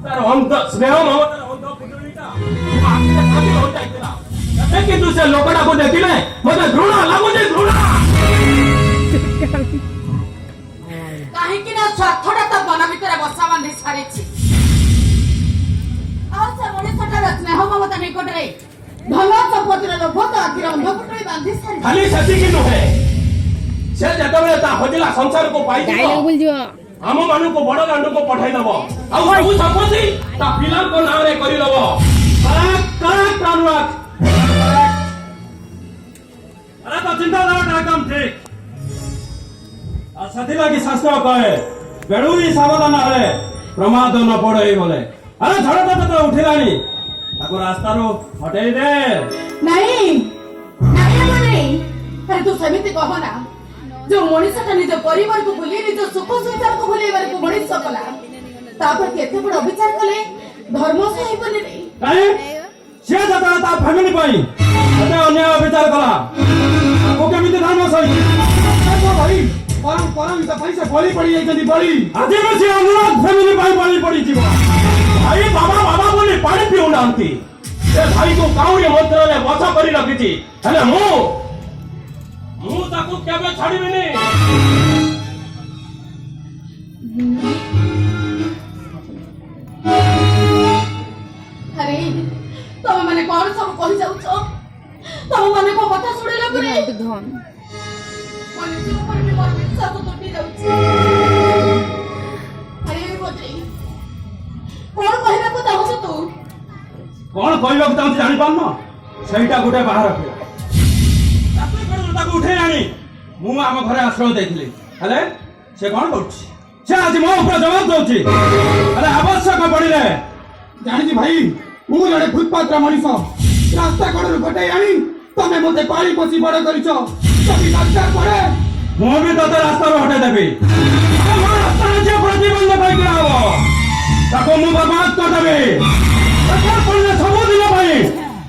ତାର ଅନ୍ଧ ସ୍ନେହ ମମତାର ଅନ୍ଧ ପୁଟୁଳିଟା ଆଖିରେ ଛାତି ହୋଇଯାଇଥିଲା। ଏବେ କିନ୍ତୁ ସେ ଲୋକଟାକୁ ଦେଖିଲେ ମତେ ଘୃଣ ଲାଗୁଛି, ଘୃଣ। କାହିଁକି ନା ସ୍ୱାର୍ଥଟା ତ ମନ ଭିତରେ ବସା ବାନ୍ଧି ଛାଡ଼ିଛି। ଆଉ ସେ ମଣିଷଟାର ସ୍ନେହ ମମତା ନିକଟରେ ଧନ ସମ୍ପତ୍ତିର ଲୋଭ ତ ଆଖିରେ ଅନ୍ଧ ପୁଟୁଳି ବାନ୍ଧି ଛାଡ଼ିଛି। ଖାଲି ସେତିକି ନୁହେଁ, ସେ ଯେତେବେଳେ ତା ହଜିଲା ସଂସାରକୁ ପାଇଯିବ ଆମ ମାନଙ୍କୁ ବଡ ଦାଣ୍ଡକୁ ପଠାଇଦବ, ଆଉ ସବୁ ସମ୍ପତ୍ତି ତା ପିଲାଙ୍କ ନାଁରେ କରିଦବ। तो चिंताधारा एकदम ठीक। ସେଥିଲାଗି ଶାସ୍ତ୍ର କହେ ବେଳୁ ହିଁ ସାବଧାନ ହେଲେ ପ୍ରମାଦ ନ ପଡ଼େ ବୋଲେ। ଆରେ ଝଡ଼ଟା ତ ଉଠିଲାଣି, ତାକୁ ରାସ୍ତାରୁ ହଟେଇ ଦେ। ନାଇଁ ଆରେ ତୁ ସେମିତି କହ ନା। ଯୋଉ ମଣିଷଟା ନିଜ ପରିବାରକୁ ଭୁଲି ନିଜ ସୁଖ ସଂସାରକୁ ଭୁଲେଇବାକୁ ମଣିଷ କଲା, ତାପରେ କେତେ ବଡ ଅବିଚାର କଲେ ଧର୍ମ ସହିବନି ରେ। କାହିଁ ସିଏ ଯେତେବେଳେ ତା ଫ୍ୟାମିଲି ପାଇଁ ଏତେ ଅନ୍ୟାୟ ବିଚାର କଲା, ତାକୁ କେମିତି ଧର୍ମ ସହି ଭାଇ ପରମିତ ପାଇଁ ସେ ବଳି ପଡି ଯାଇଛନ୍ତି। ବଳି ଆଜି ବି ସେ ଅନୁରୋଧ ଫ୍ୟାମିଲି ପାଇଁ ବଳି ପଡିଯିବ। ଭାଇ ବାବା ବାବା ବୋଲି ପାଣି ପିଉନାହାନ୍ତି। ସେ ଭାଇକୁ କାଉଁରୀ ମନ୍ତ୍ରରେ ବଧ କରି ରଖିଛି, ହେଲେ ମୁଁ ତାକୁ କେବେ ଛାଡ଼ିବିନି। ଆରେ ତମେ ମାନେ କଣ ସବୁ କହି ଯାଉଛ? ତମ ମାନଙ୍କ କଥା ଶୁଣିଲା ପରେ ବିଶ୍ୱାସ ତୁଟି ଯାଉଛି। ଆରେ ବଦ୍ରୀ, କଣ କହିବାକୁ ଚାହୁଁଛ ତୁ? କଣ କହିବାକୁ ଚାହୁଁଛି ଜାଣିପାରୁନ? ସେଇଟା ଗୋଟେ ବାହାର ପିଲା, ତାକୁ ଉଠେଇ ଆଣି ମୁଁ ଆମ ଘରେ ଆଶ୍ରୟ ଦେଇଥିଲି, ହେଲେ ସେ କଣ କରୁଛି? ସେ ଆଜି ମୋ ଉପରେ ଜବାବ ଦଉଛି। ହେଲେ ଆବଶ୍ୟକ ପଡିଲେ ଜାଣିଛି ଭାଇ, ମୁଁ ଜଣେ ଫୁଟପାତ୍ର ମଣିଷ। ରାସ୍ତା କଡ଼ରୁ ଗୋଟାଇ ଆଣି ତମେ ମତେ ପାଳି ପୋଷି ବଡ କରିଛ। ଯଦି ଦରକାର ପଡେ ମୁଁ ବି ତତେ ରାସ୍ତାରୁ ହଟେଇ ଦେବି। ରାସ୍ତାରେ ଯିଏ ପ୍ରତିବନ୍ଧ ପାଇକି ହବ ତାକୁ ମୁଁ ବର୍ବାଦ କରିଦେବି। ସବୁଦିନ ପାଇଁ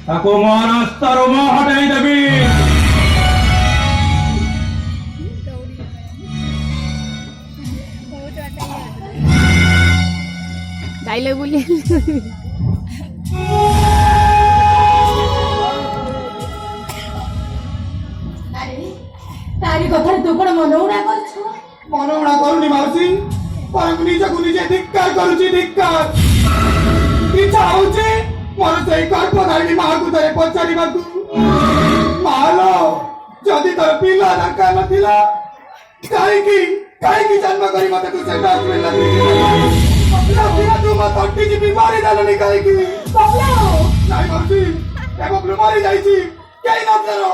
ତାକୁ ମୋ ରାସ୍ତାରୁ ମୁଁ ହଟେଇ ଦେବି। डायलॉग बोलिए। तारी कथारे तू कोन मनौणा करछु? मनौणा करूनी माउसी, परम निजକୁ ନିଜେ धिक्कार କରୁଛି। धिक्कार ଇଚ୍ଛା ହଉଛି ମୋର ସେଇ ଗର୍ଭଧାରିଣୀ ମାଆକୁ ଥରେ ପଚାରିବାକୁ, ମାଲୋ ଯଦି ତୋର ପିଲା ଦରକାର ନଥିଲା କାହିଁକି ଜନ୍ମ କରି ମତେ ତୁ ସେ ଡାକ୍ତର ତୁ ମୋ ତଣ୍ଟିକି ବିମାରୀ ଦେଲନି କାହିଁକି? ନାଇଁ ମାଉସୀ, ଏ ବବଲୁ ମରି ଯାଇଛି, କେହି ନଥିଲା।